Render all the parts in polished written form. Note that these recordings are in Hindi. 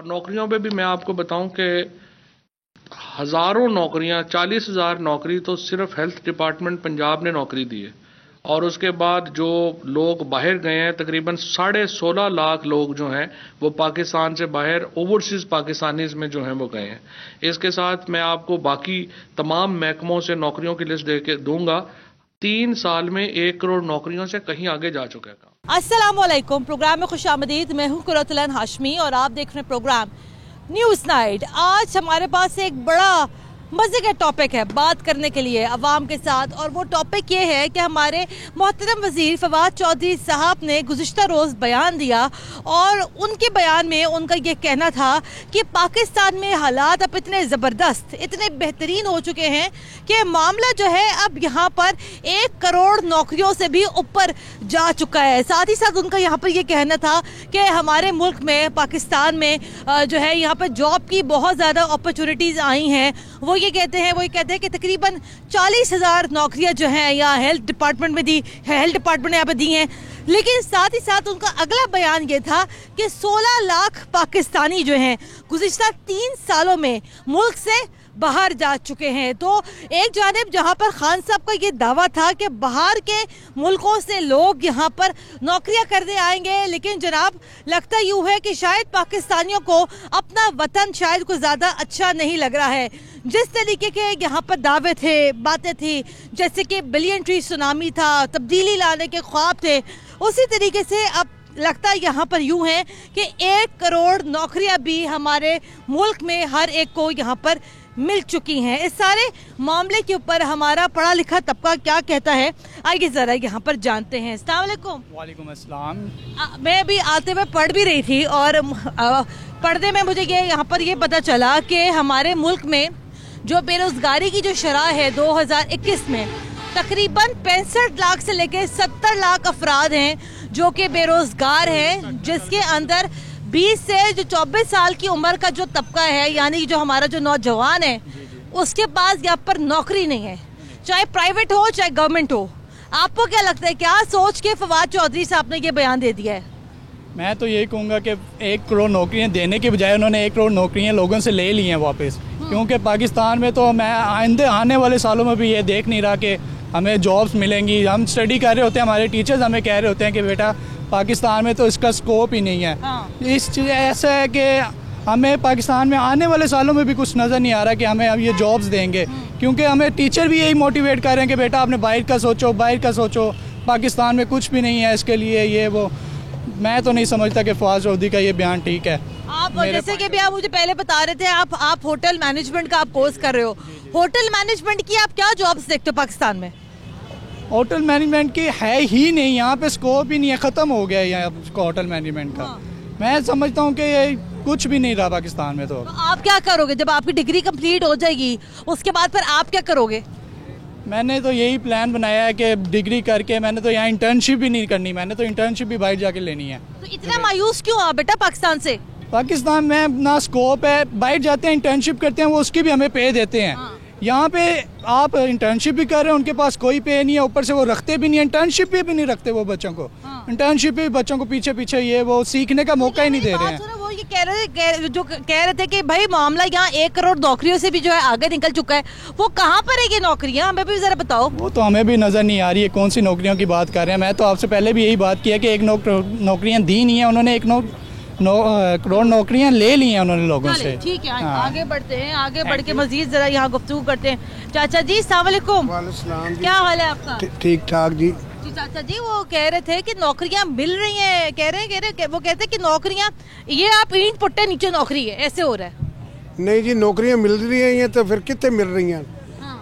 और नौकरियों पे भी मैं आपको बताऊं कि हज़ारों नौकरियां, 40,000 नौकरी तो सिर्फ हेल्थ डिपार्टमेंट पंजाब ने नौकरी दी है। और उसके बाद जो लोग बाहर गए हैं, तकरीबन 16.5 लाख लोग जो हैं वो पाकिस्तान से बाहर ओवरसीज़ पाकिस्तानीज़ में जो हैं वो गए हैं। इसके साथ मैं आपको बाकी तमाम महकमों से नौकरियों की लिस्ट दे के दूंगा। 3 साल में 1 करोड़ नौकरियों से कहीं आगे जा चुका है काम। अस्सलामुअलैकुम, प्रोग्राम में खुशामदीद। मैं हूँ कुरतुलन हाशमी और आप देख रहे हैं प्रोग्राम न्यूज़ नाइट। आज हमारे पास एक बड़ा मज़े का टॉपिक है बात करने के लिए अवाम के साथ, और वो टॉपिक ये है कि हमारे मोहतरम वज़ीर फवाद चौधरी साहब ने गुज़िश्ता रोज़ बयान दिया और उनके बयान में उनका ये कहना था कि पाकिस्तान में हालात अब इतने ज़बरदस्त, इतने बेहतरीन हो चुके हैं कि मामला जो है अब यहाँ पर 1 करोड़ नौकरियों से भी ऊपर जा चुका है। साथ ही साथ उनका यहाँ पर ये कहना था कि हमारे मुल्क में, पाकिस्तान में जो है यहाँ पर जॉब की बहुत ज़्यादा अपॉर्चुनिटीज़ आई हैं। वो ये कहते हैं कि तकरीबन 40,000 नौकरियां जो हैं या हेल्थ डिपार्टमेंट में दी, हेल्थ डिपार्टमेंट ने यहाँ पर दी हैं। लेकिन साथ ही साथ उनका अगला बयान ये था कि 16 लाख पाकिस्तानी जो हैं गुज़िश्ता 3 सालों में मुल्क से बाहर जा चुके हैं। तो एक जानिब जहां पर खान साहब का ये दावा था कि बाहर के मुल्कों से लोग यहां पर नौकरियां करने आएंगे, लेकिन जनाब लगता यूँ है कि शायद पाकिस्तानियों को अपना वतन शायद कुछ ज़्यादा अच्छा नहीं लग रहा है। जिस तरीके के यहाँ पर दावे थे, बातें थी, जैसे कि बिलियन ट्री सुनामी था, तब्दीली लाने के ख्वाब थे, उसी तरीके से अब लगता है यहाँ पर यूँ है कि 1 करोड़ नौकरियाँ भी हमारे मुल्क में हर एक को यहाँ पर मिल चुकी हैं। इस सारे मामले के ऊपर हमारा पढ़ा लिखा तबका क्या कहता है, आइए ज़रा यहाँ पर जानते हैं। अस्सलाम वालेकुम। वालेकुम अस्सलाम। मैं अभी आते हुए पढ़ भी रही थी और पढ़ने में मुझे ये यहाँ पर ये पता चला कि हमारे मुल्क में जो बेरोज़गारी की जो शरह है 2021 में तकरीबन 65 लाख से लेकर 70 लाख अफराद हैं जो कि बेरोज़गार हैं, जिसके अंदर 20 से जो 24 साल की उम्र का जो तबका है, यानी जो हमारा जो नौजवान है उसके पास यहाँ पर नौकरी नहीं है, चाहे प्राइवेट हो चाहे गवर्नमेंट हो। आपको क्या लगता है, क्या सोच के फवाद चौधरी साहब ने ये बयान दे दिया है? मैं तो यही कहूँगा कि 1 करोड़ नौकरियाँ देने के बजाय उन्होंने 1 करोड़ नौकरियाँ लोगों से ले ली हैं वापस। क्योंकि पाकिस्तान में तो मैं आने वाले सालों में भी ये देख नहीं रहा कि हमें जॉब्स मिलेंगी। हम स्टडी कर रहे होते हैं, हमारे टीचर्स हमें कह रहे होते हैं कि बेटा पाकिस्तान में तो इसका स्कोप ही नहीं है। इस चीज़ ऐसा है कि हमें पाकिस्तान में आने वाले सालों में भी कुछ नज़र नहीं आ रहा कि हमें अब ये जॉब्स देंगे, क्योंकि हमें टीचर भी यही मोटिवेट कर रहे हैं कि बेटा आपने बाहर का सोचो, बाहर का सोचो, पाकिस्तान में कुछ भी नहीं है इसके लिए ये वो। मैं तो नहीं समझता कि फवाद चौधरी का ये बयान ठीक है। आप जैसे कि भी आप मुझे पहले बता रहे थे, आप होटल मैनेजमेंट का आप कोर्स कर रहे हो, होटल मैनेजमेंट की आप क्या जॉब्स देखते हो पाकिस्तान में? होटल मैनेजमेंट की है ही नहीं, यहाँ पे स्कोप ही नहीं है, ख़त्म हो गया है यहाँ होटल मैनेजमेंट का। मैं समझता हूँ कि ये कुछ भी नहीं रहा पाकिस्तान में। तो आप क्या करोगे जब आपकी डिग्री कंप्लीट हो जाएगी, उसके बाद फिर आप क्या करोगे? मैंने तो यही प्लान बनाया है कि डिग्री करके मैंने तो यहाँ इंटर्नशिप भी नहीं करनी, मैंने तो इंटर्नशिप भी बाहर जाके लेनी है। तो इतना मायूस क्यों आप बेटा पाकिस्तान से? पाकिस्तान में ना स्कोप है, बाहर जाते हैं इंटर्नशिप करते हैं, वो उसकी भी हमें पे देते हैं। यहाँ पे आप इंटर्नशिप भी कर रहे हैं, उनके पास कोई पे नहीं है, ऊपर से वो रखते भी नहीं है, इंटर्नशिप भी नहीं रखते वो बच्चों को। इंटर्नशिप भी बच्चों को पीछे पीछे ये वो सीखने का मौका ही नहीं दे रहे हैं। वो ये कह रहे थे कि भाई मामला यहाँ 1 करोड़ नौकरियों से भी जो है आगे निकल चुका है, वो कहाँ पर है ये नौकरियाँ, हमें भी जरा बताओ। वो तो हमें भी नज़र नहीं आ रही है कौन सी नौकरियों की बात कर रहे हैं। मैं तो आपसे पहले भी यही बात की है कि 1 नौकरियाँ दी नहीं है उन्होंने, 1 करोड़ नौकरियां ले ली हैं उन्होंने लोगों से। ठीक है, आगे बढ़ते हैं, आगे बढ़ के मजीद जरा यहाँ गुफ्तगू करते हैं। चाचा जी अस्सलाम वालेकुम। क्या हाल है आपका? ठीक ठाक जी। चाचा जी वो कह रहे थे कि नौकरियां मिल रही हैं, कह रहे वो कहते हैं कि नौकरियां ये आप ईंट पुट्टे नीचे नौकरी है, ऐसे हो रहा है। नहीं जी, नौकरियां मिल रही हैं तो फिर कितने मिल रही हैं?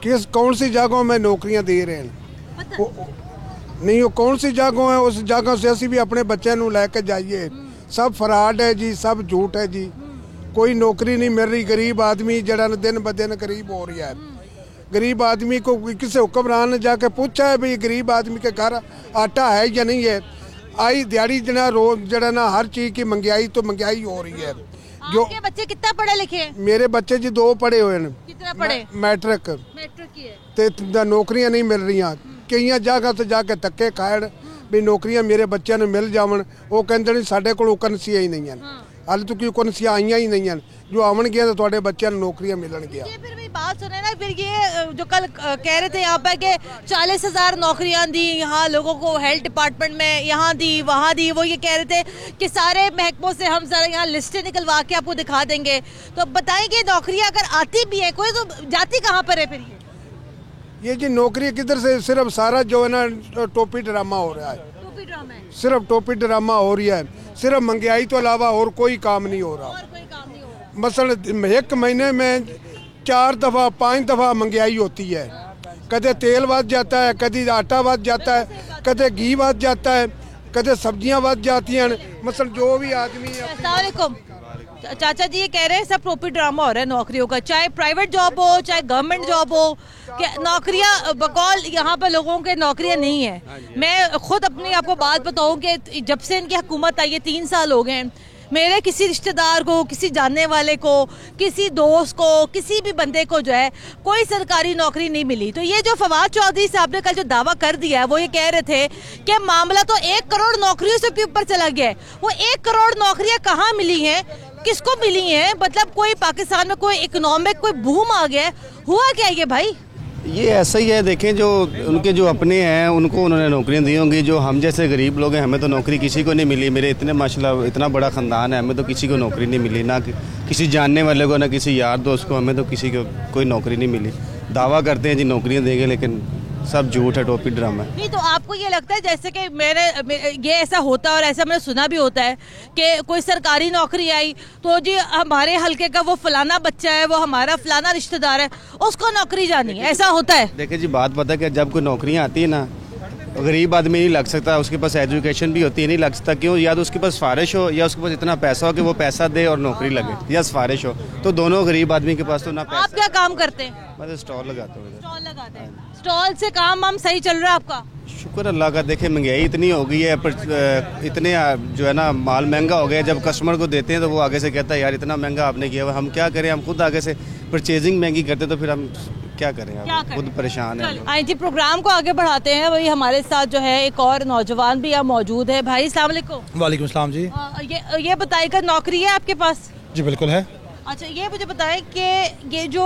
किस कौन सी जगहों में नौकरियां दे रहे हैं? नहीं, वो कौन सी जगहों है, उस जगह से असी भी अपने बच्चों को लेके जाइए। सब फराड है जी, सब झूठ है जी, कोई नौकरी नहीं मिल रही। गरीब आदमी जरा दिन ब दिन गरीब हो रहा है। गरीब आदमी को किसी हुक्मरान ने जाके पूछा है भाई गरीब आदमी के घर आटा है या नहीं है? आई दिहाड़ी जना रोज जरा ना हर चीज़ की महंगाई तो महंगाई हो रही है। जो आपके बच्चे कितना पढ़े लिखे? मेरे बच्चे जी 2 पढ़े हुए हैं। कितना पढ़े? मैट्रिक। की है। नौकरियां नहीं मिल रही, कई जगह से जाके धक्के खाए भी नौकरियां मेरे बच्चों ने मिल जावन, वो कहते नहीं साढ़े को करंसी ही नहीं है। हाल तो कोई सी आईया ही नहीं हैं जो आवन गया तो थोड़े बच्चों को नौकरियां मिलन गया। फिर भी बात सुने ना, फिर ये जो कल कह रहे थे यहाँ पर कि 40,000 नौकरियां दी यहाँ लोगों को हेल्थ डिपार्टमेंट में, यहाँ दी वहाँ दी, वो ये कह रहे थे कि सारे महकमों से हम जरा यहाँ लिस्टें निकलवा के आपको दिखा देंगे। तो बताएंगे नौकरियां अगर आती भी है कोई तो जाती कहाँ पर है फिर ये जी नौकरी किधर से? सिर्फ सारा जो है ना टोपी ड्रामा हो रहा है, सिर्फ टोपी ड्रामा हो रही है, सिर्फ महंगाई तो अलावा और कोई काम नहीं हो रहा। मसलन एक महीने में 4 दफ़ा 5 दफ़ा महंगाई होती है, कदे तेल बढ़ जाता है, कभी आटा बढ़ जाता है, कदे घी बढ़ जाता है, कदे सब्जियां बढ़ जाती हैं। मसलन जो भी आदमी चाचा जी ये कह रहे हैं सब टोपी ड्रामा हो रहा है नौकरियों का, चाहे प्राइवेट जॉब हो चाहे गवर्नमेंट जॉब हो, नौकरियां बकौल यहाँ पर लोगों के नौकरियां नहीं है। मैं खुद अपनी आपको बात बताऊं कि जब से इनकी हुकूमत आई है 3 साल हो गए, मेरे किसी रिश्तेदार को, किसी जानने वाले को, किसी दोस्त को, किसी भी बंदे को जो है कोई सरकारी नौकरी नहीं मिली। तो ये जो फवाद चौधरी साहब ने कल जो दावा कर दिया है वो ये कह रहे थे कि मामला तो 1 करोड़ नौकरियों से भी ऊपर चला गया है। वो 1 करोड़ नौकरियां कहाँ मिली हैं, किसको मिली हैं? मतलब कोई पाकिस्तान में कोई इकोनॉमिक कोई बूम आ गया, हुआ क्या ये भाई? ये ऐसा ही है। देखें जो उनके जो अपने हैं उनको उन्होंने नौकरियां दी होंगी, जो हम जैसे गरीब लोग हैं हमें तो नौकरी किसी को नहीं मिली। मेरे इतने माशाल्लाह इतना बड़ा ख़ानदान है, हमें तो किसी को नौकरी नहीं मिली, ना किसी जानने वाले को, ना किसी यार दोस्त को, हमें तो किसी को कोई नौकरी नहीं मिली। दावा करते हैं जी नौकरियाँ देंगे, लेकिन सब झूठ है, टोपी ड्रामा है। नहीं तो आपको ये लगता है जैसे कि ये ऐसा होता है और ऐसा मैंने सुना भी होता है कि कोई सरकारी नौकरी आई तो जी हमारे हल्के का वो फलाना बच्चा है, वो हमारा फलाना रिश्तेदार है, उसको नौकरी जानी है, ऐसा होता है? देखिए जी बात पता है कि जब कोई नौकरियाँ आती है ना, गरीब आदमी नहीं लग सकता, उसके पास एजुकेशन भी होती है, नहीं लग सकता। क्यों? या तो उसके पास सिफारिश हो या उसके पास इतना पैसा हो कि वो पैसा दे और नौकरी लगे, या सिफारिश हो, तो दोनों गरीब आदमी के पास तो ना पैसा। आप क्या काम करते हैं? मैं स्टॉल लगाता हूँ। स्टॉल लगाते हैं। स्टॉल से काम वाम सही चल रहा है आपका? शुक्र अल्लाह का। देखे महंगाई इतनी हो गई है, पर इतने जो है ना माल महंगा हो गया, जब कस्टमर को देते हैं तो वो आगे से कहता है यार इतना महंगा आपने किया हुआ, हम क्या करें, हम खुद आगे से परचेजिंग महंगी करते तो फिर हम क्या करें, खुद परेशान है। आई जी प्रोग्राम को आगे बढ़ाते हैं। वही हमारे साथ जो है एक और नौजवान भी यहाँ मौजूद है। भाई अस्सलाम वालेकुम। वालेकुम सलाम जी। ये बताइएगा नौकरी है आपके पास? जी बिल्कुल है। अच्छा ये मुझे बताएं कि ये जो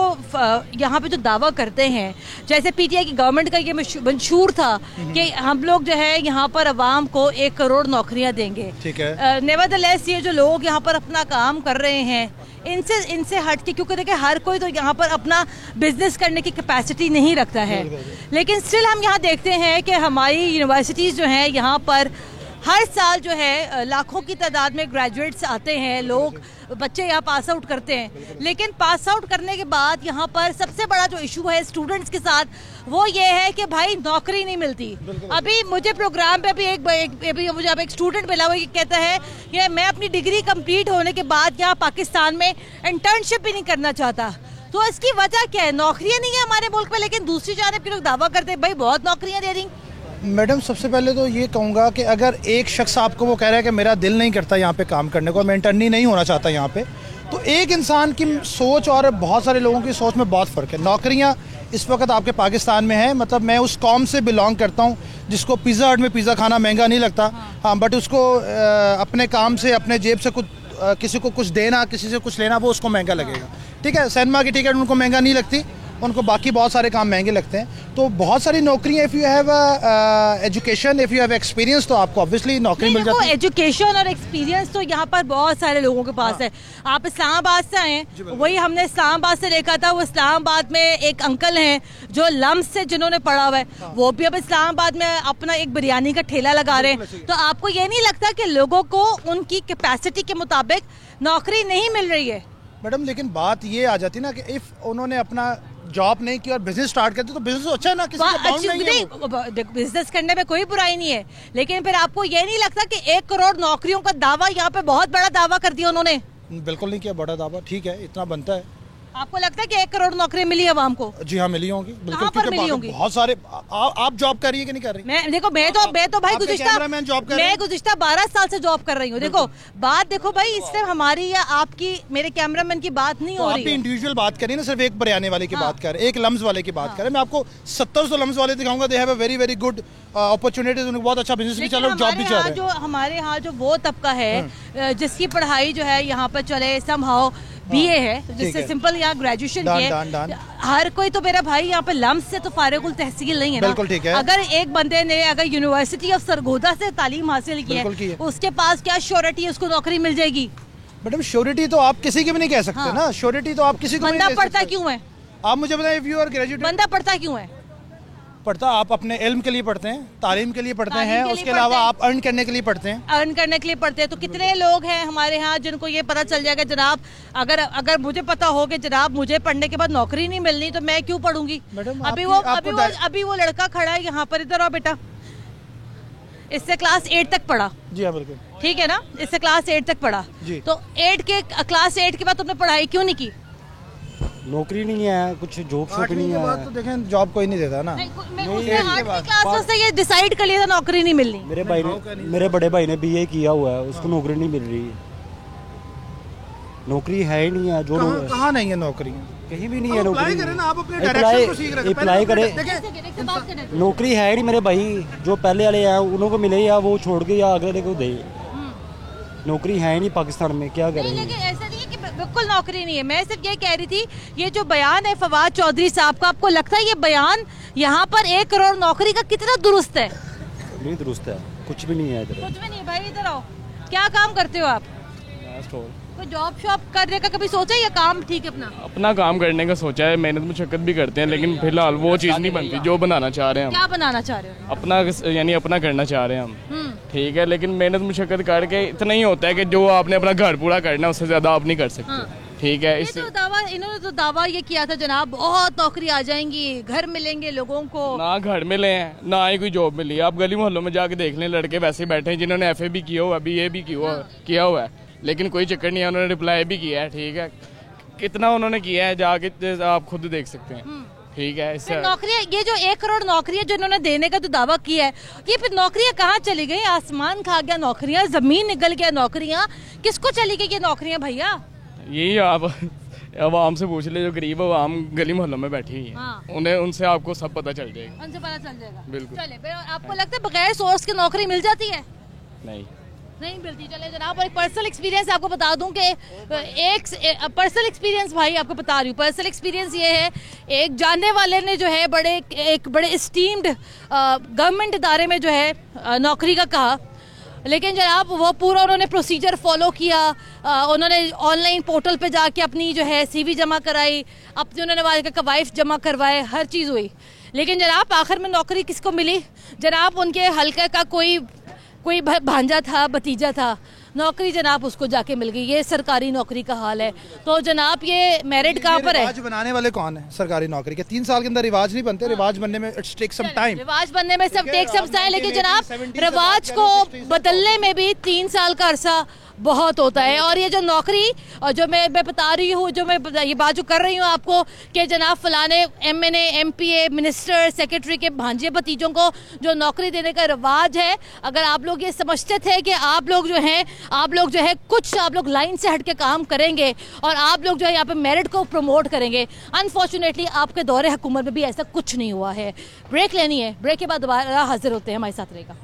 यहाँ पे जो दावा करते हैं, जैसे पीटीआई की गवर्नमेंट का ये मंशूर था कि हम लोग जो है यहाँ पर अवाम को 1 करोड़ नौकरियाँ देंगे। ठीक है। नेवरदलेस ये जो लोग यहाँ पर अपना काम कर रहे हैं इनसे हट के, क्योंकि देखिए हर कोई तो यहाँ पर अपना बिजनेस करने की कैपेसिटी नहीं रखता है, लेकिन स्टिल हम यहाँ देखते हैं कि हमारी यूनिवर्सिटीज़ जो हैं यहाँ पर हर साल जो है लाखों की तादाद में ग्रेजुएट्स आते हैं, लोग बच्चे यहाँ पास आउट करते हैं, लेकिन पास आउट करने के बाद यहाँ पर सबसे बड़ा जो इशू है स्टूडेंट्स के साथ वो ये है कि भाई नौकरी नहीं मिलती। अभी मुझे प्रोग्राम पे अभी मुझे अब एक स्टूडेंट मिला, वो ये कहता है कि मैं अपनी डिग्री कंप्लीट होने के बाद यहाँ पाकिस्तान में इंटर्नशिप भी नहीं करना चाहता। तो इसकी वजह क्या है? नौकरियाँ नहीं है हमारे मुल्क में, लेकिन दूसरी जानिब के लोग दावा करते हैं भाई बहुत नौकरियाँ दे रही। मैडम सबसे पहले तो ये कहूँगा कि अगर एक शख्स आपको वो कह रहा है कि मेरा दिल नहीं करता यहाँ पे काम करने को, मैं इंटर्नी नहीं होना चाहता यहाँ पे, तो एक इंसान की सोच और बहुत सारे लोगों की सोच में बहुत फ़र्क है। नौकरियाँ इस वक्त आपके पाकिस्तान में है, मतलब मैं उस कौम से बिलोंग करता हूँ जिसको पिज़्ज़ा हट में पिज़्ज़ा खाना महंगा नहीं लगता। हाँ, बट उसको अपने काम से अपने जेब से कुछ किसी को कुछ देना, किसी से कुछ लेना, वो उसको महंगा लगेगा। ठीक है, सिनेमा की टिकट उनको महंगा नहीं लगती, उनको बाकी बहुत सारे काम महंगे लगते हैं। तो बहुत सारी नौकरियां, if you have education, if you have experience, तो आपको ऑब्वियसली नौकरी मिल जाती है। एजुकेशन और एक्सपीरियंस तो यहाँ पर बहुत सारे लोगों के पास है। आप इस्लामाबाद से आए, वही हमने इस्लामाबाद से देखा था, वो इस्लामाबाद में एक अंकल हैं जो लम्स से जिन्होंने पढ़ा हुआ है, वो भी अब इस्लामाबाद में अपना एक बिरयानी का ठेला लगा रहे हैं। तो आपको ये नहीं लगता कि लोगों को उनकी कैपेसिटी के मुताबिक नौकरी नहीं मिल रही है? मैडम लेकिन बात ये आ जाती है ना कि इफ़ उन्होंने अपना जॉब नहीं की और बिजनेस स्टार्ट करते तो बिजनेस अच्छा है ना, किसी का बाउंड नहीं है। बिजनेस करने में कोई बुराई नहीं है, लेकिन फिर आपको ये नहीं लगता कि 1 करोड़ नौकरियों का दावा यहाँ पे बहुत बड़ा दावा कर दिया उन्होंने? बिल्कुल नहीं किया बड़ा दावा, ठीक है इतना बनता है। आपको लगता है कि 1 करोड़ नौकरी मिली आवाम को? जी हाँ, मिली होंगी बिल्कुल, पर मिली होंगी? बहुत सारे। आप जॉब कर रही है कि नहीं कर रही? मैं तो भाई गुज़िश्ता 12 साल से जॉब कर रही हूँ। देखो बात देखो भाई, इससे हमारी या आपकी, मेरे कैमरामैन की बात नहीं हो रही है। इंडिविजुअल बात करिए ना, सिर्फ एक बयाने वाले की बात करें, एक लम्स वाले की बात करें। मैं आपको 70 लम्स वाले दिखाऊंगा, they have a very very good opportunities, उनको बहुत अच्छा बिजनेस भी चल रहा है, जॉब भी चल रहा है। हमारे यहाँ जो वो तबका है जिसकी पढ़ाई जो है यहाँ पर चले समहाउ बीए है, जिससे सिंपल यहाँ ग्रेजुएशन किए, हर कोई तो मेरा भाई यहाँ पे लम्स से तो फारिगुल तहसील नहीं है ना। बिल्कुल ठीक है। अगर एक बंदे ने अगर यूनिवर्सिटी ऑफ सरगोदा से तालीम हासिल की है, उसके पास क्या श्योरिटी है उसको नौकरी मिल जाएगी? मैडम श्योरिटी तो आप किसी की भी नहीं कह सकते ना, श्योरिटी तो आप किसी को बंदा पढ़ता क्यों है? आप मुझे बताएं, इफ यू आर ग्रेजुएट, बंदा पढ़ता क्यों है? पढ़ता आप अपने इल्म के लिए पढ़ते हैं, तालीम के लिए पढ़ते हैं, उसके अलावा आप अर्न करने के लिए पढ़ते हैं। अर्न करने के लिए पढ़ते हैं। तो कितने लोग हैं हमारे यहाँ जिनको ये पता चल जाएगा जनाब, अगर मुझे पता हो कि जनाब मुझे पढ़ने के बाद नौकरी नहीं मिलनी तो मैं क्यों पढ़ूंगी? अभी वो लड़का खड़ा है यहाँ पर, इधर आओ बेटा, इससे क्लास 8 तक पढ़ा। जी हाँ बिल्कुल ठीक है ना, इससे क्लास 8 तक पढ़ा। तो क्लास 8 के बाद तुमने पढ़ाई क्यों नहीं की? नौकरी नहीं है, कुछ जॉब नहीं है। तो देखें जॉब कोई नहीं देता ना। क्लास से ये डिसाइड कर लिया था नौकरी नहीं मिलनी। मेरे बड़े भाई ने बीए किया हुआ है, उसको नौकरी नहीं मिल रही। नौकरी है ही नहीं है। जो कहाँ नहीं है नौकरी? कहीं भी नहीं है नौकरी। अप्लाई करें, नौकरी है नहीं मेरे भाई। जो पहले वाले हैं उनको मिले या वो छोड़ के या अगले को दे। नौकरी है नहीं पाकिस्तान में, क्या करें? लेकिन ऐसा नहीं है कि बिल्कुल नौकरी नहीं है। मैं सिर्फ ये कह रही थी, ये जो बयान है फवाद चौधरी साहब का, आपको लगता है ये बयान यहाँ पर 1 करोड़ नौकरी का कितना दुरुस्त है? नहीं दुरुस्त है, कुछ भी नहीं है इधर। कुछ भी नहीं भाई, इधर आओ। क्या काम करते हो आप? कोई जॉब शॉप करने का कभी सोचा या काम ठीक है अपना काम करने का सोचा है, मेहनत मुशक्कत भी करते हैं, लेकिन फिलहाल वो चीज़ नहीं बनती जो बनाना चाह रहे हैं हम। क्या बनाना चाह रहे हो? अपना यानी अपना करना चाह रहे हैं हम। ठीक है, लेकिन मेहनत मुशक्कत करके इतना ही होता है कि जो आपने अपना घर पूरा करना है उससे ज्यादा आप नहीं कर सकते। ठीक है, इन्होंने तो दावा ये किया था जनाब, बहुत नौकरी आ जाएंगी, घर मिलेंगे लोगों को। ना घर मिले हैं, ना ही कोई जॉब मिली। आप गली मोहल्लों में जाके देख लें, लड़के वैसे बैठे हैं जिन्होंने FA भी किया हुआ है, BA भी किया हुआ है, लेकिन कोई चक्कर नहीं है। उन्होंने रिप्लाई भी किया है। ठीक है, कितना उन्होंने किया है जाके आप खुद देख सकते हैं। ठीक है, इससे नौकरियां, ये जो 1 करोड़ नौकरियां जो इन्होंने देने का जो दावा किया है, ये फिर नौकरियां कहाँ चली गई? आसमान खा गया नौकरियां, जमीन निकल गया नौकरियां, किसको चली गई ये नौकरियां भैया? यही आप आवाम से पूछ ले, जो गरीब आवाम गली मोहल्लों में बैठी हुई है, उनसे आपको सब पता चल जाएगा। उनसे पता चल जाएगा, बिल्कुल। चले, आपको लगता है बगैर सोर्स की नौकरी मिल जाती है? नहीं मिलती। चले जनाब, और एक पर्सनल एक्सपीरियंस आपको बता दूं कि एक पर्सनल एक्सपीरियंस भाई आपको बता रही हूँ। पर्सनल एक्सपीरियंस ये है, एक जानने वाले ने जो है एक बड़े स्टीम्ड गवर्नमेंट इदारे में जो है नौकरी का कहा, लेकिन जनाब वो पूरा उन्होंने प्रोसीजर फॉलो किया। उन्होंने ऑनलाइन पोर्टल पे जाके अपनी जो है CV जमा कराई, अपने उन्होंने वाले का कवाइफ जमा करवाए, हर चीज़ हुई, लेकिन जनाब आखिर में नौकरी किसको मिली? जनाब उनके हल्के का कोई भांजा था, भतीजा था, नौकरी जनाब उसको जाके मिल गई। ये सरकारी नौकरी का हाल है। तो जनाब ये मेरिट कहाँ पर है? रिवाज बनाने वाले कौन है सरकारी नौकरी के? 3 साल के अंदर रिवाज नहीं बनते। रिवाज बनने में इट्स टेक सम टाइम। रिवाज बनने में सब टेक सम टाइम, लेकिन जनाब रिवाज को बदलने में भी 3 साल का अरसा बहुत होता है। और ये जो नौकरी, और जो मैं बता रही हूँ, जो मैं ये बात जो कर रही हूँ आपको कि जनाब फलाने MNA MPA मिनिस्टर सेक्रेटरी के भांजे भतीजों को जो नौकरी देने का रिवाज है, अगर आप लोग ये समझते थे कि आप लोग जो है कुछ आप लोग लाइन से हट के काम करेंगे और आप लोग जो है यहाँ पे मेरिट को प्रमोट करेंगे, अनफॉर्चुनेटली आपके दौरे हुकूमत में भी ऐसा कुछ नहीं हुआ है। ब्रेक लेनी है, ब्रेक के बाद दोबारा हाजिर होते हैं, हमारे साथ रहेगा।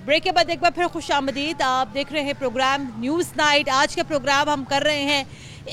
ब्रेक के बाद एक बार फिर खुशामदीद। आप देख रहे हैं प्रोग्राम न्यूज़ नाइट। आज के प्रोग्राम हम कर रहे हैं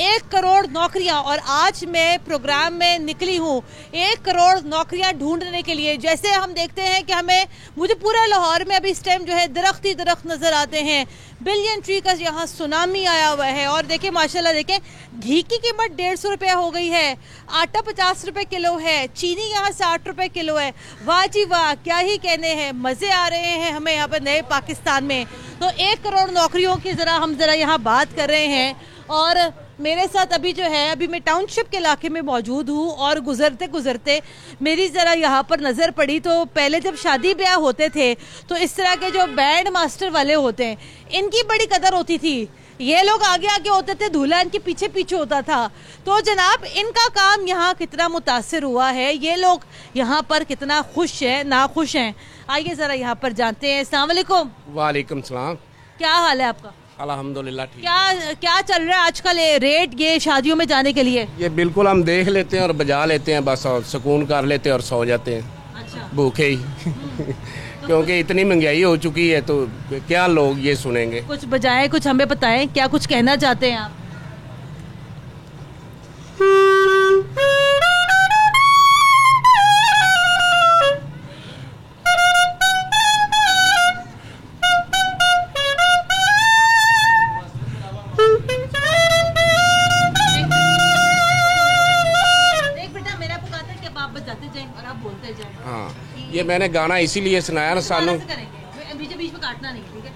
1 करोड़ नौकरियां, और आज मैं प्रोग्राम में निकली हूँ 1 करोड़ नौकरियां ढूंढने के लिए। जैसे हम देखते हैं कि मुझे पूरे लाहौर में अभी इस टाइम जो है दरख्त ही दरख्त नज़र आते हैं। बिलियन ट्री का यहाँ सुनामी आया हुआ है। और देखें माशाल्लाह, देखें घी की कीमत 150 रुपये हो गई है, आटा 50 रुपये किलो है, चीनी यहाँ 60 रुपये किलो है। वाह जी वाह, क्या ही कहने हैं, मज़े आ रहे हैं हमें यहाँ पर नए पाकिस्तान में। तो 1 करोड़ नौकरियों की हम ज़रा यहाँ बात कर रहे हैं। और मेरे साथ अभी जो है, अभी मैं टाउनशिप के इलाके में मौजूद हूँ और गुजरते गुजरते मेरी ज़रा यहाँ पर नज़र पड़ी तो पहले जब शादी ब्याह होते थे तो इस तरह के जो बैंड मास्टर वाले होते हैं इनकी बड़ी कदर होती थी। ये लोग आगे आगे होते थे, दूल्हा इनके पीछे पीछे होता था। तो जनाब इनका काम यहाँ कितना मुतासिर हुआ है, ये लोग यहाँ पर कितना खुश हैं नाखुश हैं, आइए ज़रा यहाँ पर जानते हैं। अस्सलाम वालेकुम। वालेकुम सलाम। क्या हाल है आपका? अल्हम्दुलिल्लाह ठीक। क्या चल रहा है आजकल रेट ये शादियों में जाने के लिए? ये बिल्कुल हम देख लेते हैं और बजा लेते हैं बस, और सुकून कर लेते हैं और सो जाते हैं। अच्छा। भूखे ही क्योंकि इतनी महंगाई हो चुकी है तो क्या लोग ये सुनेंगे। कुछ बजाएं, कुछ हमें बताएं, क्या कुछ कहना चाहते हैं आप? हाँ, ये मैंने गाना इसीलिए सुनाया ना सानू। बीच में काटना नहीं, ठीक है?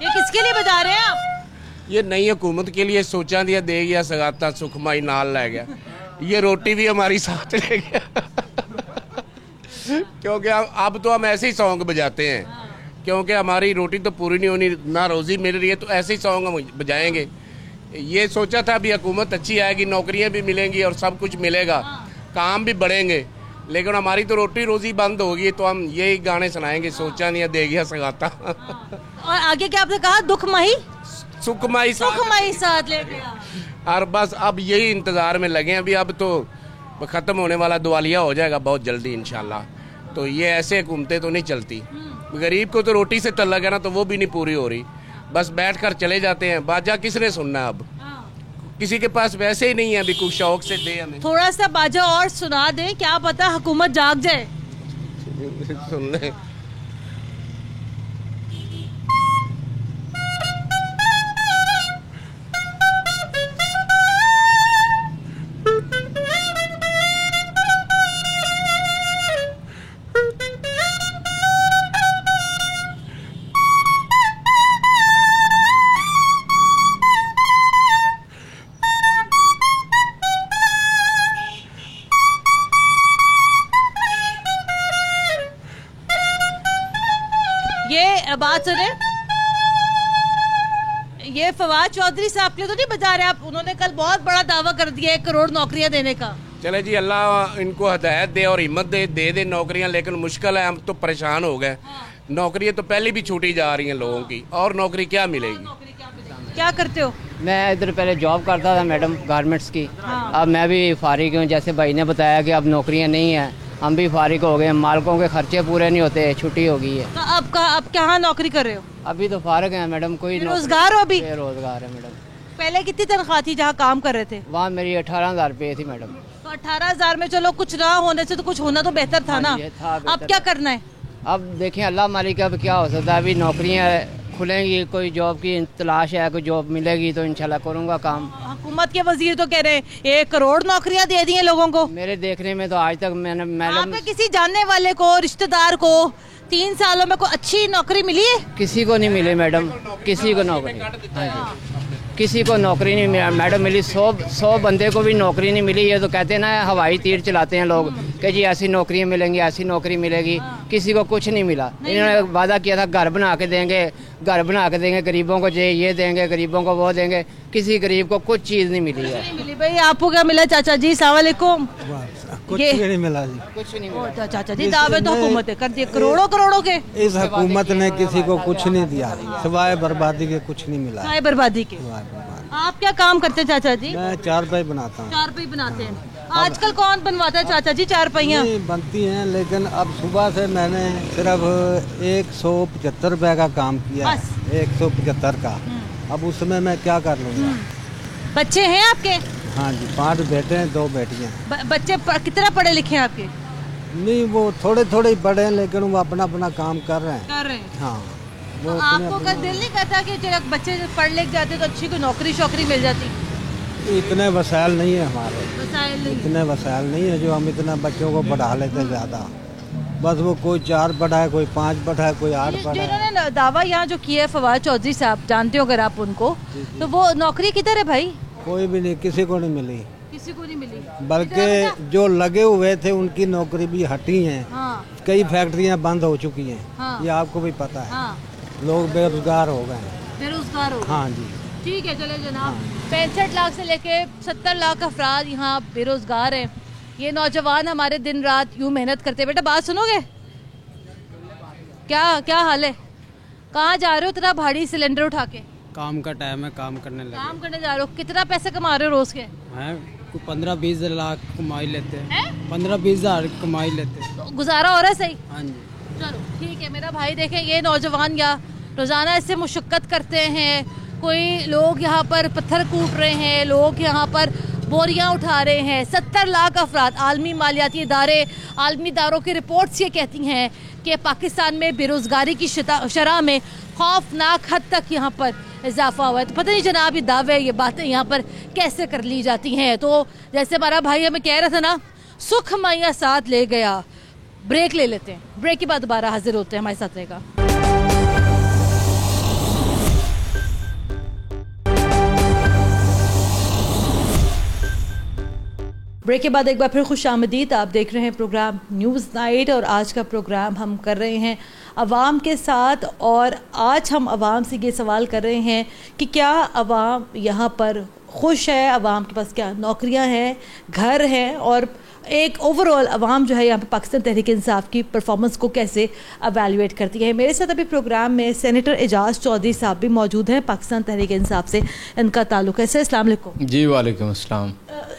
ये किसके लिए बजा रहे हैं आप? ये नई हुकूमत के लिए सोचा दिया दे गया सगाता सुखमाई नाल ले गया, ये रोटी भी हमारी साथ ले गया क्योंकि अब तो हम ऐसे ही सॉन्ग बजाते हैं, क्योंकि हमारी रोटी तो पूरी नहीं होनी, ना रोजी मिल रही है, तो ऐसे ही सॉन्ग हम बजाएंगे। ये सोचा था अभी हुकूमत अच्छी आएगी, नौकरियां भी मिलेंगी और सब कुछ मिलेगा, काम भी बढ़ेंगे, लेकिन हमारी तो रोटी रोजी बंद होगी, तो हम यही गाने सुनाएंगे, सोचा नहीं दे गया सगाता और आगे क्या आपने कहा? दुखमाही सुखमाई साथ ले गया। और बस अब यही इंतजार में लगे अभी, अब तो खत्म होने वाला, दिवालिया हो जाएगा बहुत जल्दी इंशाल्लाह। तो ये ऐसे हुकूमतें तो नहीं चलती, गरीब को तो रोटी से तल्लक है ना, तो वो भी नहीं पूरी हो रही, बस बैठ कर चले जाते हैं। बाजा किसने सुनना है अब? किसी के पास वैसे ही नहीं है अभी, कुछ शौक से दे हमें। थोड़ा सा बाजा और सुना दे, क्या पता हुकूमत जाग जाए। सुन ले। बात सुने, ये फवाद चौधरी साहब के लिए तो नहीं बता रहे आप, उन्होंने कल बहुत बड़ा दावा कर दिया 1 करोड़ नौकरियां देने का। चले जी, अल्लाह इनको हिदायत दे और हिम्मत दे नौकरियां, लेकिन मुश्किल है, हम तो परेशान हो गए। नौकरियां तो पहले भी छूटी जा रही हैं लोगों की, और नौकरी क्या मिलेगी? क्या करते हो? मैं इधर पहले जॉब करता था मैडम, गारमेंट्स की। अब मैं भी फारिग हूँ, जैसे भाई ने बताया कि अब नौकरियाँ नहीं है, हम भी फारिग हो गए, मालकों के खर्चे पूरे नहीं होते, छुट्टी हो गई है। तो अब कहाँ नौकरी कर रहे हो? अभी तो फारिग है मैडम, कोई रोजगार हो अभी? रोजगार है मैडम। पहले कितनी तनख्वाह थी जहाँ काम कर रहे थे? वहाँ मेरी 18,000 रुपये थी मैडम। तो 18,000 में चलो कुछ ना होने से तो कुछ होना तो बेहतर था ना। अब क्या करना है? अब देखें अल्लाह मालिक, अब क्या हो सकता है, अभी नौकरियाँ खुलेंगी, कोई जॉब की तलाश है, कोई जॉब मिलेगी तो इंशाल्लाह करूँगा काम। हुकूमत के वजीर तो कह रहे हैं 1 करोड़ नौकरियां दे दी हैं लोगों को। मेरे देखने में तो आज तक मैंने मैडम, किसी जानने वाले को, रिश्तेदार को 3 सालों में कोई अच्छी नौकरी मिली है? किसी को नहीं मिली मैडम, किसी को नौकरी, किसी को नौकरी नहीं मिला मैडम, मिली 100 बंदे को भी नौकरी नहीं मिली। ये तो कहते हैं ना, हवाई तीर चलाते हैं लोग कि जी ऐसी नौकरियां मिलेंगी, ऐसी नौकरी मिलेगी, किसी को कुछ नहीं मिला। इन्होंने वादा किया था घर बना के देंगे, गरीबों को ये देंगे, गरीबों को वो देंगे, किसी गरीब को कुछ चीज़ नहीं मिली है। भाई आपको क्या मिला चाचा जी? अस्सलाम वालेकुम। कुछ नहीं मिला जी, कुछ नहीं मिला। चाचा जी दावे तो हुकूमत कर दिए करोड़ों के। इस हुकूमत ने किसी को कुछ नहीं दिया, सिवाय बर्बादी के कुछ नहीं मिला। सिवाय बर्बादी के। आप क्या काम करते हैं चाचा जी? मैं चारपाई बनाता हूँ। चारपाई बनाते हैं? आजकल कौन बनवाता है चाचा जी चारपाइयाँ? बनती हैं, लेकिन अब सुबह से मैंने सिर्फ 175 रुपए का काम किया, 175 का। अब उसमें मैं क्या कर लूँगा? बच्चे हैं आपके? हाँ जी, 5 बेटे हैं, 2 बेटियाँ। बच्चे कितना पढ़े लिखे हैं आपके? नहीं, वो थोड़े ही पढ़े हैं, लेकिन वो अपना काम कर रहे हैं। हाँ। तो आपको कल दिल नहीं करता कि चलो बच्चे पढ़ लिख जाते तो अच्छी कोई नौकरी मिल जाती? इतने वसाइल नहीं है हमारे, इतने वसाइल नहीं है जो हम इतना बच्चों को पढ़ा लेते ज़्यादा। बस वो कोई 4 पढ़ा है, कोई 5 पढ़ा है, कोई 8 पढ़ा है। जिन्होंने दावा यहाँ जो किया है फवाद चौधरी साहब, जानते हो अगर आप उनको, तो वो नौकरी किधर है भाई? कोई भी नहीं, किसी को नहीं मिली, किसी को नहीं मिली। बल्कि जो लगे हुए थे उनकी नौकरी भी हटी हैं। हाँ। कई फैक्ट्रियां बंद हो चुकी हैं। हाँ। ये आपको भी पता है। हाँ। लोग बेरोजगार हो गए हैं। बेरोजगार हो गए। हाँ जी, ठीक है, चले जनाब। 65 लाख से लेके 70 लाख अफराद यहाँ बेरोजगार हैं। ये नौजवान हमारे दिन रात यूँ मेहनत करते हैं। बेटा बात सुनोगे? क्या हाल है? कहाँ जा रहे हो इतना भारी सिलेंडर उठा के? काम का टाइम है, काम करने लगे। काम करने जा रहे हो। कितना पैसे कमा रहे हो रोज के? हैं 15-20 लाख कमाई लेते हैं। 15-20 हज़ार कमाई लेते हैं। तो गुजारा हो रहा है सही? हाँ जी। चलो ठीक है मेरा भाई। देखें ये नौजवान या रोजाना इससे मुशक्कत करते हैं। कोई लोग यहाँ पर पत्थर कूट रहे हैं, लोग यहाँ पर बोरियां उठा रहे हैं। 70 लाख अफराद। आलमी मालियाती इदारे, आलमी इदारों की रिपोर्ट्स ये कहती हैं कि पाकिस्तान में बेरोज़गारी की शरह में खौफनाक हद तक यहाँ पर इजाफा हुआ है। तो पता नहीं जनाब ये दावे, ये बातें यहाँ पर कैसे कर ली जाती हैं। तो जैसे हमारा भाई हमें कह रहा था ना, सुख मैया साथ ले गया। ब्रेक ले लेते हैं, ब्रेक के बाद दोबारा हाजिर होते हैं। हमारे साथ रहेगा। ब्रेक के बाद एक बार फिर खुश आमदीद। आप देख रहे हैं प्रोग्राम न्यूज़ नाइट और आज का प्रोग्राम हम कर रहे हैं अवाम के साथ। और आज हम अवाम से ये सवाल कर रहे हैं कि क्या अवाम यहाँ पर खुश है, अवाम के पास क्या नौकरियाँ हैं, घर हैं, और एक ओवरऑल अवाम जो है यहाँ पे पाकिस्तान तहरीक इंसाफ की परफॉर्मेंस को कैसे एवेल्युएट करती है। मेरे साथ अभी प्रोग्राम में सेनेटर एजाज चौधरी साहब भी मौजूद हैं, पाकिस्तान तहरीक इंसाफ से इनका ताल्लुक है। सर अस्सलाम वालेकुम। जी वालेकुम अस्सलाम।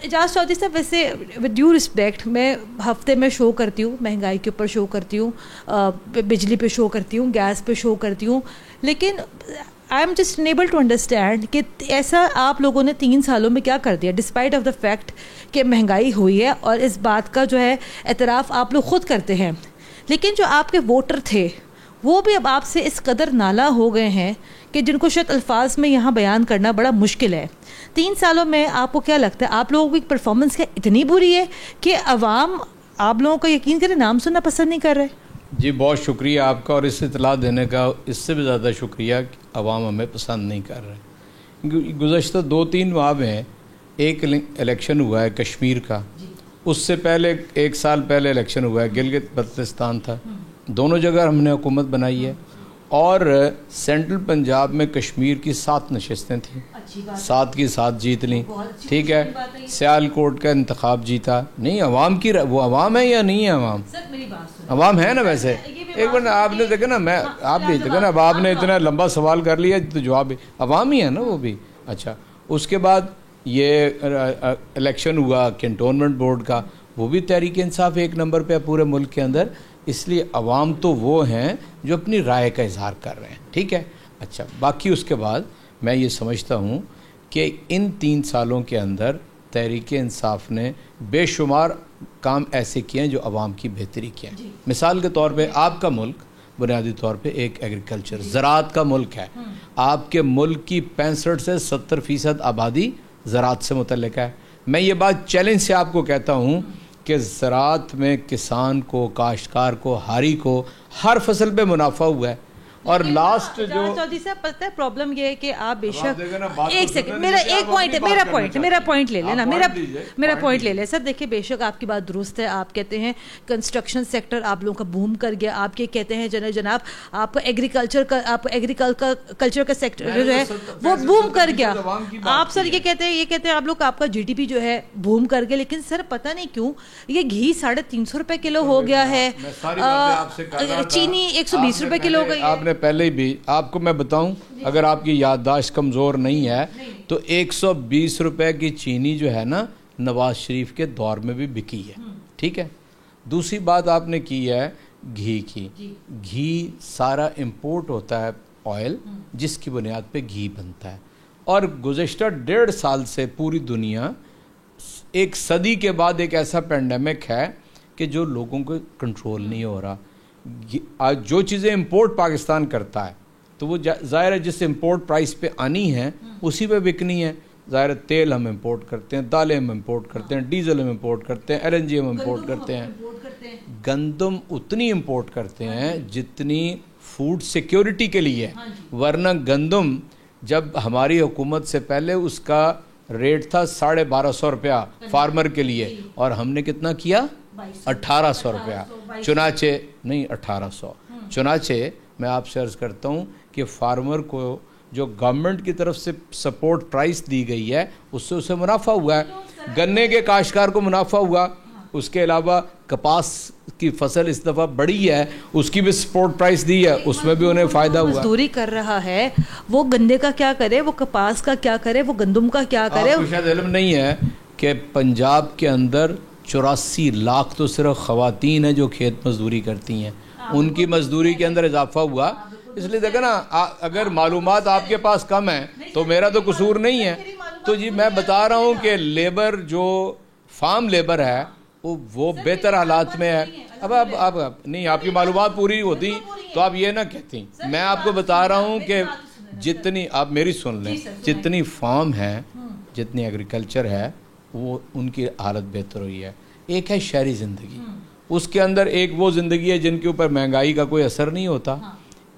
एजाज चौधरी साहब, वैसे विद ड्यू रिस्पेक्ट, मैं हफ्ते में शो करती हूँ, महंगाई के ऊपर शो करती हूँ, बिजली पे शो करती हूँ, गैस पे शो करती हूँ, लेकिन I am just unable to understand कि ऐसा आप लोगों ने 3 सालों में क्या कर दिया, डिस्पाइट ऑफ द फैक्ट कि महंगाई हुई है और इस बात का जो है एतराफ़ आप लोग ख़ुद करते हैं, लेकिन जो आपके वोटर थे वो भी अब आपसे इस कदर नाला हो गए हैं कि जिनको शायद अल्फाज में यहाँ बयान करना बड़ा मुश्किल है। 3 सालों में आपको क्या लगता है, आप लोगों की परफॉर्मेंस क्या इतनी बुरी है कि अवाम आप लोगों को यकीन करें नाम सुनना पसंद नहीं कर रहे? जी बहुत शुक्रिया आपका, और इस इतला देने का इससे भी ज़्यादा शुक्रिया कि अवाम हमें पसंद नहीं कर रहे। गुज़श्ता 2-3 माह में एक इलेक्शन हुआ है कश्मीर का, उससे पहले 1 साल पहले इलेक्शन हुआ है गिलगित बल्तिस्तान था, दोनों जगह हमने हुकूमत बनाई है। और सेंट्रल पंजाब में कश्मीर की 7 नशस्तें थीं, 7 की 7 जीत ली, ठीक है। सियालकोट का इंतखाब जीता। नहीं अवाम की, वो अवाम है या नहीं है? अवाम है ना। वैसे एक बार आपने देखा ना, मैं आप भी देखा ना, अब आपने इतना लंबा सवाल कर लिया तो जवाब भी अवाम ही है ना वो भी। अच्छा, उसके बाद ये इलेक्शन हुआ कैंटोनमेंट बोर्ड का, वो भी तहरीक इंसाफ 1 नंबर पे है पूरे मुल्क के अंदर। इसलिए अवाम तो वो हैं जो अपनी राय का इजहार कर रहे हैं, ठीक है। अच्छा, बाकी उसके बाद मैं ये समझता हूँ कि इन 3 सालों के अंदर तहरीक इंसाफ ने बेशुमार काम ऐसे किए हैं जो अवाम की बेहतरी किए हैं। मिसाल के तौर पे आपका मुल्क बुनियादी तौर पे एक एग्रीकल्चर ज़राअत का मुल्क है। आपके मुल्क की 65 से 70% आबादी ज़राअत से मुतल्लिक है। मैं ये बात चैलेंज से आपको कहता हूँ कि ज़राअत में किसान को, काश्तकार को, हारी को हर फसल पे मुनाफा हुआ है। और लास्ट जो चौधरी साहब, पता है प्रॉब्लम ये है कि आप बेशक एक सेकंड, मेरा एक पॉइंट है, मेरा पॉइंट ले लेना, मेरा पॉइंट ले ले सर। देखिए बेशक आपकी बात दुरुस्त है, आप कहते हैं कंस्ट्रक्शन सेक्टर आप लोगों का बूम कर गया, आप ये कहते हैं जनाब आपका एग्रीकल्चर का सेक्टर जो है वो बूम कर गया। आप सर ये कहते हैं आप लोग आपका GDP जो है बूम कर गया, लेकिन सर पता नहीं क्यों ये घी 350 रुपए किलो हो गया है, चीनी 120 रुपए किलो हो गई है। आपने पहले भी आपको मैं बताऊं, अगर आपकी याददाश्त कमज़ोर नहीं है तो 120 रुपए की चीनी जो है ना नवाज शरीफ के दौर में भी बिकी है, ठीक है। दूसरी बात आपने की है घी की, घी सारा इंपोर्ट होता है ऑयल, जिसकी बुनियाद पे घी बनता है। और गुज़श्ता 1.5 साल से पूरी दुनिया, एक सदी के बाद एक ऐसा पेंडेमिक है कि जो लोगों को कंट्रोल नहीं हो रहा। आज जो चीज़ें इंपोर्ट पाकिस्तान करता है तो वो ज़ाहिर है जिस इंपोर्ट प्राइस पे आनी है उसी पे बिकनी है। ज़ाहिर है तेल हम इंपोर्ट करते हैं, दालें हम इंपोर्ट करते हैं, डीजल हम इंपोर्ट करते हैं, LNG हम इंपोर्ट करते हैं, गंदम उतनी इंपोर्ट करते हैं जितनी फूड सिक्योरिटी के लिए, वरना गंदम जब हमारी हुकूमत से पहले उसका रेट था 1250 रुपया फार्मर के लिए, और हमने कितना किया 1800 रुपया, चुनाचे नहीं 1800। चुनाचे मैं आपसे अर्ज़ करता हूँ कि फार्मर को जो गवर्नमेंट की तरफ से सपोर्ट प्राइस दी गई है उससे उसे मुनाफा हुआ है, गन्ने के काश्तकार को मुनाफा हुआ, उसके अलावा कपास की फसल इस दफ़ा बढ़ी है उसकी भी सपोर्ट प्राइस दी है, उसमें भी उन्हें फ़ायदा हुआ। मजदूरी कर रहा है वो गन्ने का क्या करे, वो कपास का क्या करे, वो गंदम का क्या करे। आपको शायद इल्म नहीं है कि पंजाब के अंदर 84 लाख तो सिर्फ ख़वातीन हैं जो खेत मजदूरी करती हैं, उनकी मजदूरी के अंदर इजाफा हुआ। इसलिए देखो ना, अगर मालूमात आपके पास कम है तो मेरा तो कसूर नहीं है। तो जी मैं बता रहा हूँ कि लेबर जो फार्म लेबर है वो बेहतर हालात में है। अब नहीं, आपकी मालूमात पूरी होती तो आप ये ना कहती। मैं आपको बता रहा हूँ कि जितनी, आप मेरी सुन लें, जितनी फार्म है, जितनी एग्रीकल्चर है, वो उनकी हालत बेहतर हुई है। एक है शहरी ज़िंदगी, उसके अंदर एक वो ज़िंदगी है जिनके ऊपर महंगाई का कोई असर नहीं होता,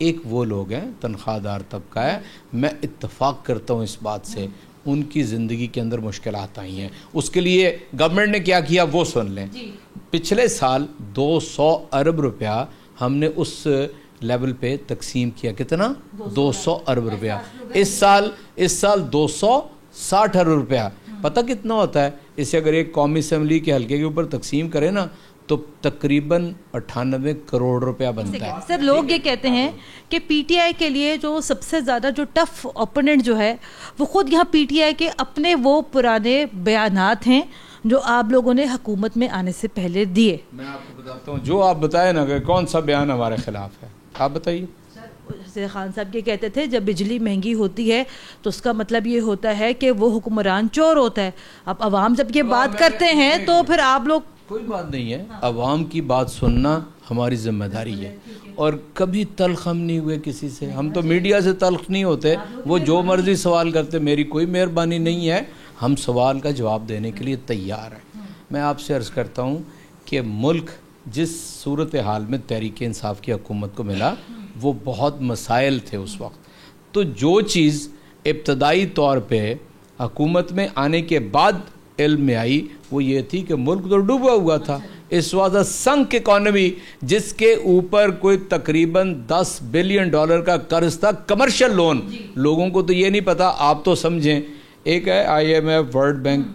एक वो लोग हैं तनख्वाहदार तबका है। मैं इत्तेफाक करता हूँ इस बात से, उनकी ज़िंदगी के अंदर मुश्किलात आई हैं। उसके लिए गवर्नमेंट ने क्या किया वो सुन लें। पिछले साल 200 अरब रुपया हमने उस लेवल पे तकसीम किया। कितना? 200 अरब रुपया। इस साल 260 अरब रुपया। पता कितना होता है? इसे अगर एक कौमी असम्बली के हल्के के ऊपर तकसीम करें ना तो तकरीबन 98 करोड़ रुपया बनता है। सर, लोग ये कहते हैं कि पीटीआई के लिए जो सबसे ज़्यादा जो टफ ओपोनेंट जो है वो खुद यहाँ पीटीआई के अपने वो पुराने बयानात हैं जो आप लोगों ने हुकूमत में आने से पहले दिए। मैं आपको बताता हूँ, जो आप बताए ना कि कौन सा बयान हमारे खिलाफ है, आप बताइए। सर खान साहब ये कहते थे जब बिजली महंगी होती है तो उसका मतलब ये होता है कि वो हुक्मरान चोर होता है। अब अवाम जब ये बात करते हैं तो फिर आप लोग, कोई बात नहीं है, अवाम की बात सुनना हमारी जिम्मेदारी है और कभी तल्ख हम नहीं हुए किसी से। हम तो मीडिया से तल्ख नहीं होते, वो जो मर्जी सवाल करते, मेरी कोई मेहरबानी नहीं है, हम सवाल का जवाब देने के लिए तैयार हैं। मैं आपसे अर्ज़ करता हूँ कि मुल्क जिस सूरत हाल में तहरीक इंसाफ की हुकूमत को मिला वो बहुत मसाइल थे उस वक्त। तो जो चीज़ इब्तदाई तौर पे हुकूमत में आने के बाद इल्म में आई वो ये थी कि मुल्क तो डूबा हुआ था। इस वजह संक इकॉनमी जिसके ऊपर कोई तकरीबन $10 बिलियन का कर्ज था, कमर्शियल लोन। लोगों को तो ये नहीं पता, आप तो समझें। एक है IMF, वर्ल्ड बैंक,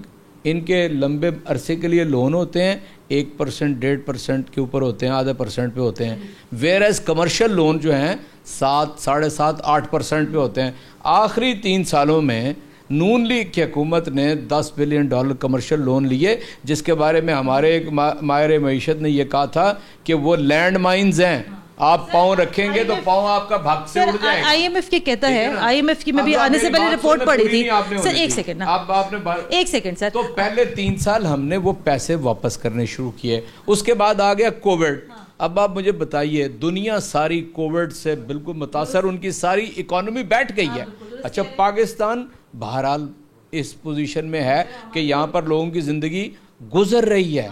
इनके लंबे अरसे के लिए लोन होते हैं 1%, 1.5% के ऊपर होते हैं, आधे % पे होते हैं। वेयर एज कमर्शियल लोन जो हैं 7, 7.5, 8% पे होते हैं। आखिरी 3 सालों में नून लीग की हुकूमत ने $10 बिलियन कमर्शियल लोन लिए, जिसके बारे में हमारे एक माहिर मईशत ने यह कहा था कि वो लैंड माइन्स हैं, आप पाँव रखेंगे तो पाँव आपका भाग से उड़ जाएगा। IMF के कहता है, IMF की मैं भी आने से पहले रिपोर्ट पढ़ी थी। सर एक सेकंड ना, आपने एक सेकंड सर। तो पहले 3 साल हमने वो पैसे वापस करने शुरू किए, उसके बाद आ गया कोविड। अब आप मुझे बताइए, दुनिया सारी कोविड से बिल्कुल मुतासर, उनकी सारी इकोनॉमी बैठ गई है। अच्छा, पाकिस्तान बहरहाल इस पोजीशन में है कि यहाँ पर लोगों की ज़िंदगी गुजर रही है।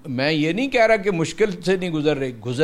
मैं ये नहीं कह रहा कि मुश्किल से नहीं गुजर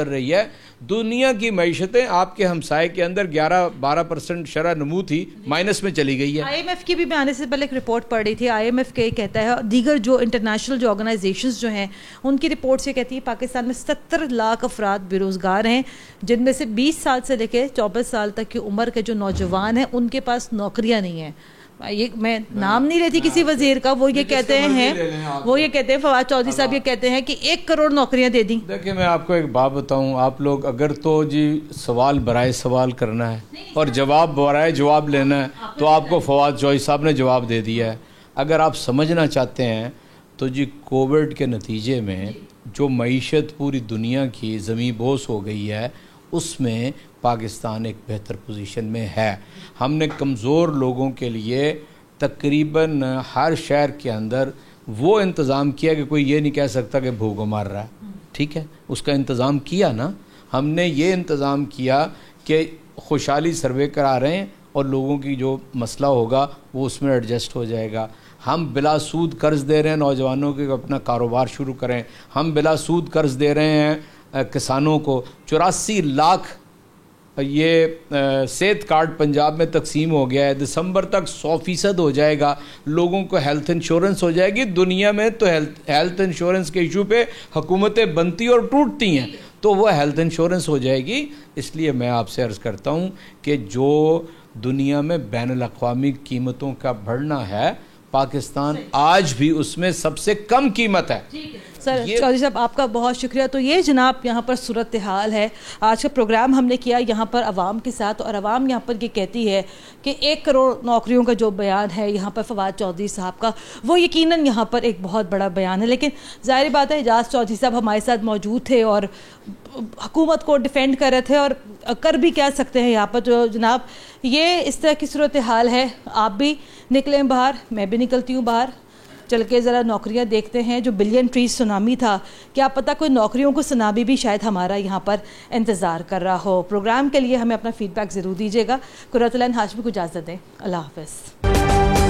रही है। दुनिया की मईशतें आपके हमसाए के अंदर 11-12% शरह नमू थी, माइनस में चली गई है। IMF की भी मैं आने से पहले एक रिपोर्ट पढ़ रही थी। IMF के कहता है, दीगर जो इंटरनेशनल जो ऑर्गेनाइजेशंस जो हैं उनकी रिपोर्ट से कहती है पाकिस्तान में 70 लाख अफराद बेरोज़गार हैं, जिनमें से 20 साल से लेकर 24 साल तक की उम्र के जो नौजवान हैं उनके पास नौकरियाँ नहीं हैं। ये मैं नाम नहीं लेती किसी वजीर का, वो ये कहते हैं फवाद चौधरी साहब ये कहते हैं कि 1 करोड़ नौकरियां दे दी। देखिए, मैं आपको एक बात बताऊं, आप लोग अगर तो जी सवाल बराए सवाल करना है और जवाब बराए जवाब लेना है तो आपको फवाद चौधरी साहब ने जवाब दे दिया है। अगर आप समझना चाहते हैं तो जी कोविड के नतीजे में जो मईशत पूरी दुनिया की ज़मीं बोस हो गई है, उसमें पाकिस्तान एक बेहतर पोजीशन में है। हमने कमज़ोर लोगों के लिए तकरीबन हर शहर के अंदर वो इंतज़ाम किया कि कोई ये नहीं कह सकता कि भूखों मार रहा है। ठीक है, उसका इंतज़ाम किया ना हमने। ये इंतज़ाम किया कि खुशहाली सर्वे करा रहे हैं और लोगों की जो मसला होगा वो उसमें एडजस्ट हो जाएगा। हम बिला सूद कर्ज दे रहे हैं नौजवानों के अपना कारोबार शुरू करें, हम बिला सूद कर्ज दे रहे हैं किसानों को। 84 लाख ये सेहत कार्ड पंजाब में तकसीम हो गया है, दिसंबर तक 100% हो जाएगा, लोगों को हेल्थ इंश्योरेंस हो जाएगी। दुनिया में तो हेल्थ इंश्योरेंस के इशू पे हुकूमतें बनती और टूटती हैं, तो वह हेल्थ इंश्योरेंस हो जाएगी। इसलिए मैं आपसे अर्ज़ करता हूँ कि जो दुनिया में बैनुल-अक़वामी कीमतों का बढ़ना है, पाकिस्तान आज भी उसमें सबसे कम कीमत है। सर चौधरी साहब आपका बहुत शुक्रिया। तो ये जनाब यहाँ पर सूरत हाल है। आज का प्रोग्राम हमने किया यहाँ पर आवाम के साथ, और आवाम यहाँ पर ये कहती है कि 1 करोड़ नौकरियों का जो बयान है यहाँ पर फवाद चौधरी साहब का, वो यकीनन यहाँ पर एक बहुत बड़ा बयान है। लेकिन ज़ाहिर बात है एजाज चौधरी साहब हमारे साथ मौजूद थे और हुकूमत को डिफेंड कर रहे थे, और कर भी कह सकते हैं यहाँ पर जो जनाब ये इस तरह की सूरत हाल है। आप भी निकलें बाहर, मैं भी निकलती हूँ बाहर, चल के ज़रा नौकरियां देखते हैं। जो बिलियन ट्रीज सुनामी था, क्या पता कोई नौकरियों को सुनामी भी शायद हमारा यहाँ पर इंतज़ार कर रहा हो। प्रोग्राम के लिए हमें अपना फीडबैक ज़रूर दीजिएगा। कुर्रतुल ऐन हाशमी को इजाज़त दें। अल्लाह हाफ़िज़।